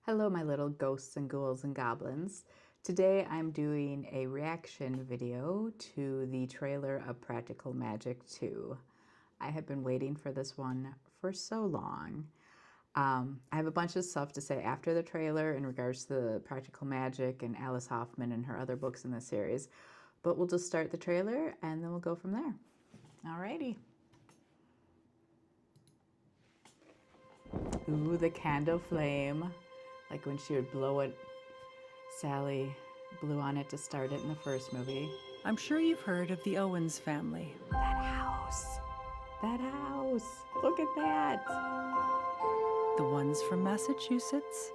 Hello, my little ghosts and ghouls and goblins. Today I'm doing a reaction video to the trailer of Practical Magic 2. I have been waiting for this one for so long. I have a bunch of stuff to say after the trailer in regards to the Practical Magic and Alice Hoffman and her other books in the series, but we'll just start the trailer and then we'll go from there. Alrighty. Ooh, the candle flame. Like when she would blow it, Sally blew on it to start it in the first movie. I'm sure you've heard of the Owens family. That house. That house. Look at that. The ones from Massachusetts.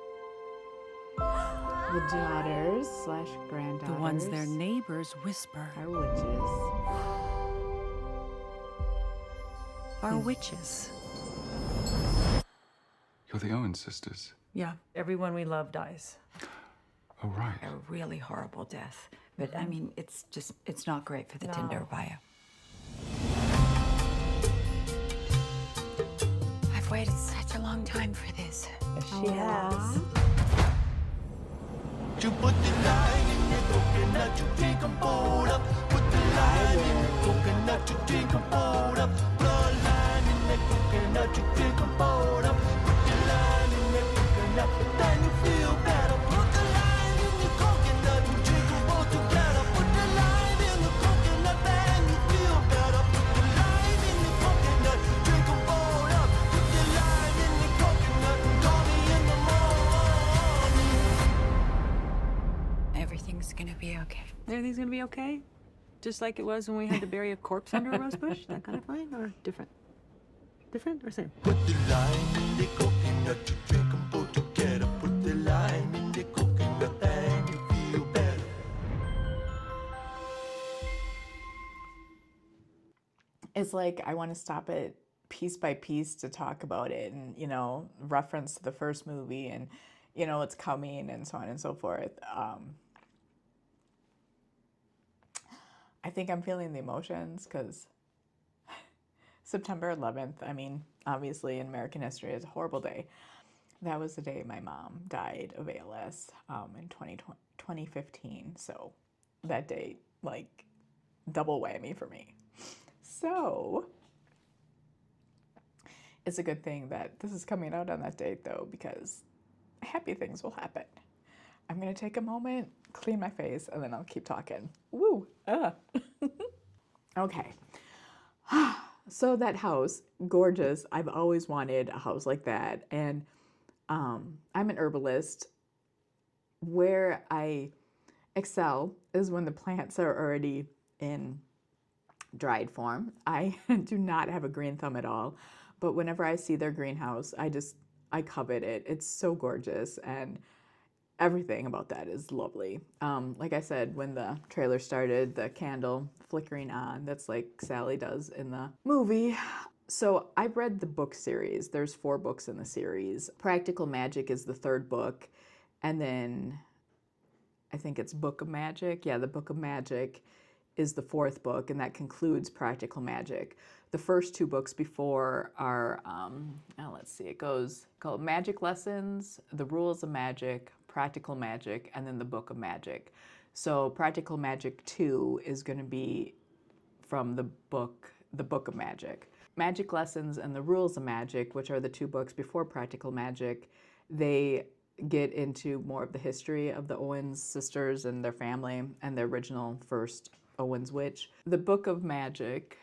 The daughters slash granddaughters. The ones their neighbors whisper are witches. Are witches. You're the Owens sisters. Yeah, everyone we love dies. Oh, right. A really horrible death. But I mean, it's not great for the Tinder bio. I've waited such a long time for this. She has. You put the lime in the coconut, you drink 'em bold up. Put the lime in the coconut, you drink 'em bold up. Blood lime in the coconut, you drink 'em bold up. Put the lime in the coconut, then you feel better. Put the lime in the coconut, you drink 'em both together. Put the lime in the coconut, then you feel better. Put the lime in the coconut, drink 'em bold up. Put the lime in the coconut, call me in the morning. Everything's gonna be okay. Everything's gonna be okay? Just like it was when we had to bury a corpse under a rose bush? That kind of fine or different? Different or same? Put the lime in the coconut, you drink 'em both together. Put the lime in the coconut, then you feel better. It's like I want to stop it piece by piece to talk about it and, reference to the first movie and, what's coming and so on and so forth. I think I'm feeling the emotions because September 11th, obviously in American history, is a horrible day. That was the day my mom died of ALS in 2015. So that day, double whammy for me. So it's a good thing that this is coming out on that date, though, because happy things will happen. I'm going to take a moment, clean my face, and then I'll keep talking. Woo! Okay. So that house, gorgeous. I've always wanted a house like that. And I'm an herbalist. Where I excel is when the plants are already in dried form. I do not have a green thumb at all. But whenever I see their greenhouse, I covet it. It's so gorgeous. And everything about that is lovely. Like I said, when the trailer started, the candle flickering on, that's like Sally does in the movie. So I've read the book series. There's 4 books in the series. Practical Magic is the 3rd book. And then I think it's Book of Magic. Yeah, the Book of Magic is the 4th book, and that concludes Practical Magic. The first 2 books before are, let's see, it goes called Magic Lessons, The Rules of Magic, Practical Magic, and then the Book of Magic. So Practical Magic 2 is going to be from the Book of Magic. Magic Lessons and the Rules of Magic, which are the 2 books before Practical Magic, they get into more of the history of the Owens sisters and their family and the original first Owens witch. The Book of Magic,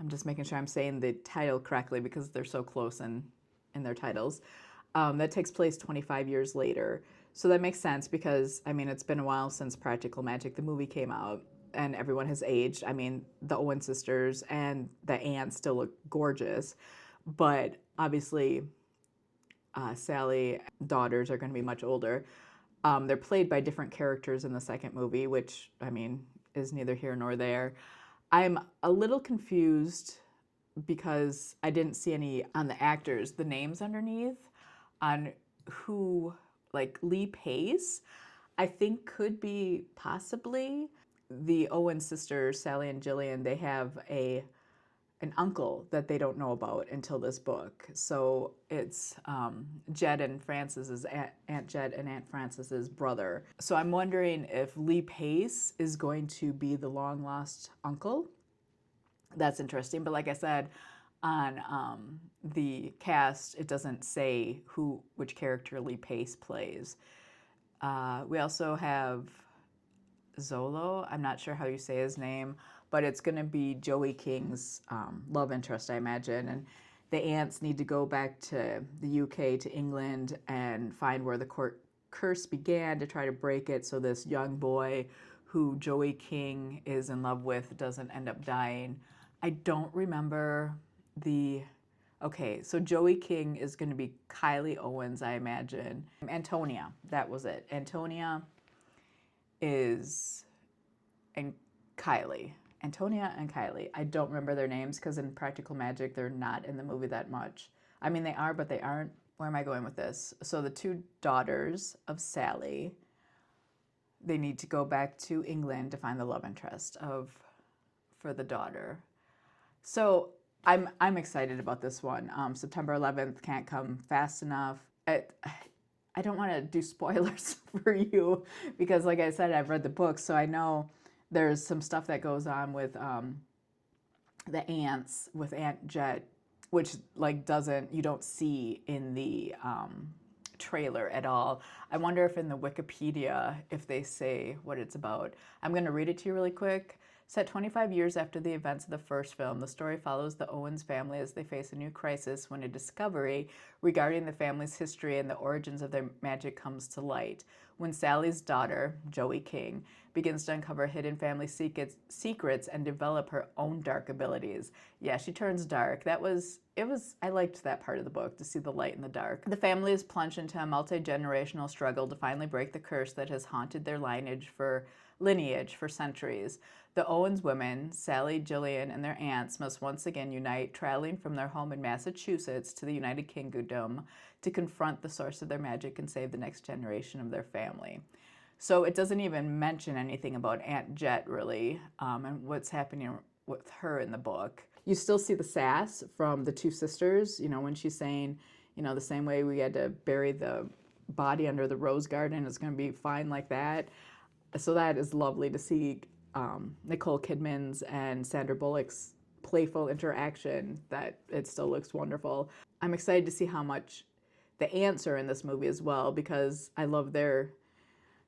I'm just making sure I'm saying the title correctly because they're so close in their titles. That takes place 25 years later. So that makes sense because, it's been a while since Practical Magic, the movie, came out, and everyone has aged. The Owen sisters and the aunts still look gorgeous, but obviously Sally daughters are going to be much older. They're played by different characters in the second movie, which, is neither here nor there. I'm a little confused because I didn't see any on the actors, the names underneath, on who, Lee Pace, I think could be possibly the Owen sisters, Sally and Jillian. They have a an uncle that they don't know about until this book. So it's Jed and Francis's Aunt Jed and Aunt Francis's brother. So I'm wondering if Lee Pace is going to be the long lost uncle. That's interesting. But like I said, on the cast, it doesn't say which character Lee Pace plays. We also have Zolo. I'm not sure how you say his name, but it's going to be Joey King's love interest, I imagine. And the aunts need to go back to the UK, to England, and find where the curse began to try to break it so this young boy who Joey King is in love with doesn't end up dying. I don't remember okay, so Joey King is going to be Kylie Owens, I imagine. Antonia, that was it. Antonia and Kylie. Antonia and Kylie. I don't remember their names because in Practical Magic, they're not in the movie that much. I mean, they are, but they aren't. Where am I going with this? So the two daughters of Sally, they need to go back to England to find the love interest for the daughter. So I'm excited about this one. September 11th can't come fast enough. I don't want to do spoilers for you because, like I said, I've read the book, so I know there's some stuff that goes on with the aunts, with Aunt Jet, which you don't see in the trailer at all. I wonder if in the Wikipedia, if they say what it's about. I'm going to read it to you really quick. Set 25 years after the events of the first film, the story follows the Owens family as they face a new crisis when a discovery regarding the family's history and the origins of their magic comes to light. When Sally's daughter, Joey King, begins to uncover hidden family secrets and develop her own dark abilities. Yeah, she turns dark. I liked that part of the book, to see the light in the dark. The family is plunged into a multi-generational struggle to finally break the curse that has haunted their lineage for centuries. The Owens women, Sally, Jillian, and their aunts must once again unite, traveling from their home in Massachusetts to the United Kingdom to confront the source of their magic and save the next generation of their family. So it doesn't even mention anything about Aunt Jet, really, and what's happening with her in the book. You still see the sass from the two sisters, when she's saying, the same way we had to bury the body under the rose garden, it's going to be fine like that. So that is lovely to see Nicole Kidman's and Sandra Bullock's playful interaction, that it still looks wonderful. I'm excited to see how much the aunts are in this movie as well, because I love their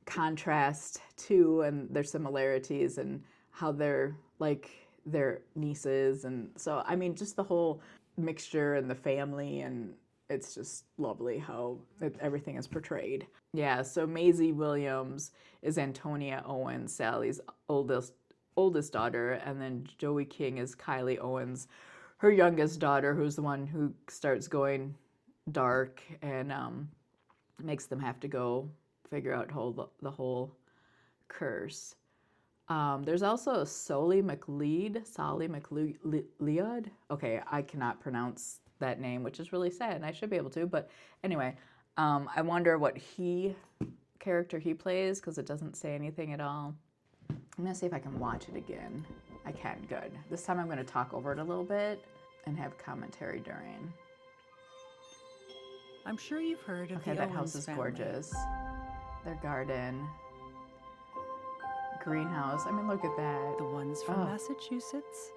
contrast too, and their similarities, and how they're like their nieces. And so, I mean, just the whole mixture and the family, and it's just lovely how everything is portrayed. Yeah, so Maisie Williams is Antonia Owens, Sally's oldest daughter, and then Joey King is Kylie Owens, her youngest daughter, who's the one who starts going dark and makes them have to go figure out the whole curse. There's also Solly McLeod. Okay, I cannot pronounce that name, which is really sad, and I should be able to, but anyway, I wonder what character he plays, because it doesn't say anything at all. I'm gonna see if I can watch it again. I can, good. This time I'm gonna talk over it a little bit and have commentary during. I'm sure you've heard of Okay, the that Owens house is family. gorgeous. Their garden, greenhouse. I mean, look at that. The ones from Oh. Massachusetts.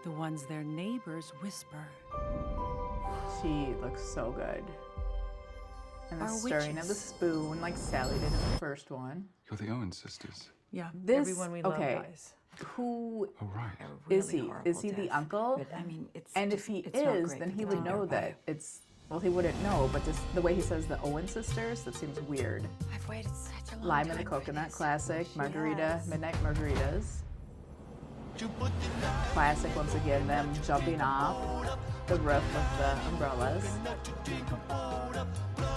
The ones their neighbors whisper. She looks so good. And the Are stirring of the witches. spoon, like Sally did in the first one. You're the Owens sisters. Yeah, This, everyone we love okay, dies. who Oh, right. A is really he? horrible Is he the death. uncle? But I mean, it's And just, if he it's not is, great then for he the would dinner know that party. it's, well, he wouldn't know, but just the way he says the Owen sisters, that seems weird. I've waited such a long Lime time and the for coconut, this. classic. She Margarita, has. midnight margaritas. You put the light Classic, once again, them jumping off the roof with the umbrellas. that you drink and pour up.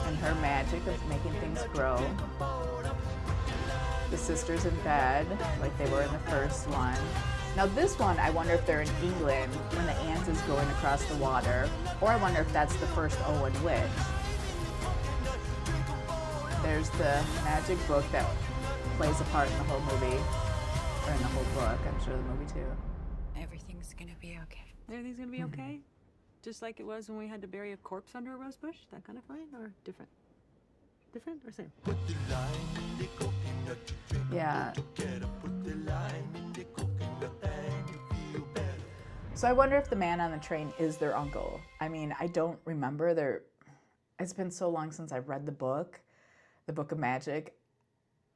And her magic of making things grow. The sisters in bed, like they were in the first one. Now this one, I wonder if they're in England when the aunt is going across the water, or I wonder if that's the first Owen witch. There's the magic book that plays a part in the whole movie. or in the whole book. I'm sure the movie too. Everything's gonna be okay. Everything's gonna be okay? Just like it was when we had to bury a corpse under a rose bush? That kind of fine or different? Different or same? Yeah. So I wonder if the man on the train is their uncle. I mean, I don't remember their. It's been so long since I've read the Book of Magic.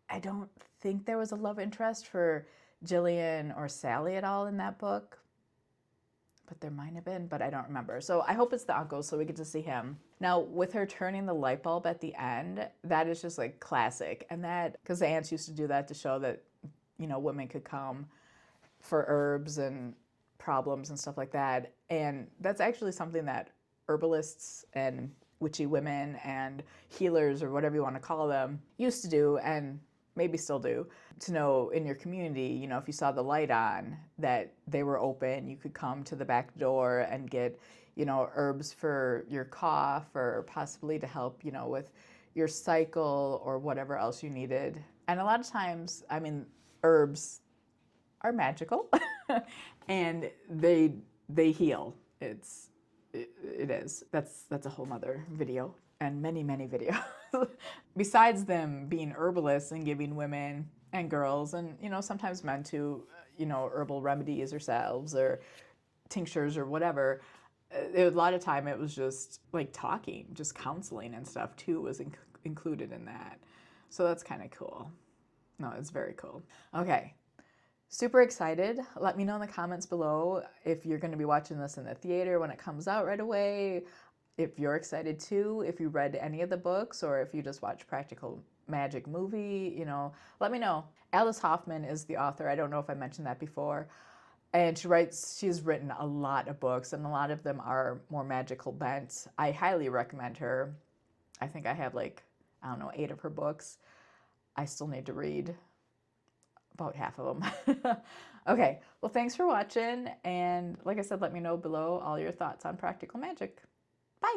I don't think there was a love interest for Jillian or Sally at all in that book. But there might have been, but I don't remember. So I hope it's the uncle so we get to see him. Now, with her turning the light bulb at the end, that is just like classic. And that, because the aunts used to do that to show that, you know, women could come for herbs and problems and stuff like that. And that's actually something that herbalists and witchy women and healers, or whatever you want to call them, used to do, and maybe still do, to know in your community, you know, if you saw the light on, that they were open, you could come to the back door and get, you know, herbs for your cough, or possibly to help, you know, with your cycle or whatever else you needed. And a lot of times, I mean, herbs are magical and they heal. It is. That's a whole nother video, and many videos. Besides them being herbalists and giving women and girls, and, you know, sometimes men too, you know, herbal remedies or salves or tinctures or whatever, a lot of time it was just like talking, just counseling and stuff too was included in that. So that's kind of cool. No, it's very cool. Okay. Super excited. Let me know in the comments below if you're going to be watching this in the theater when it comes out right away, if you're excited too, if you read any of the books, or if you just watch Practical Magic movie, you know, let me know. Alice Hoffman is the author. I don't know if I mentioned that before. And she's written a lot of books, and a lot of them are more magical bent. I highly recommend her. I think I have like, I don't know, 8 of her books. I still need to read about half of them. Okay, well, thanks for watching. And like I said, let me know below all your thoughts on Practical Magic. Bye.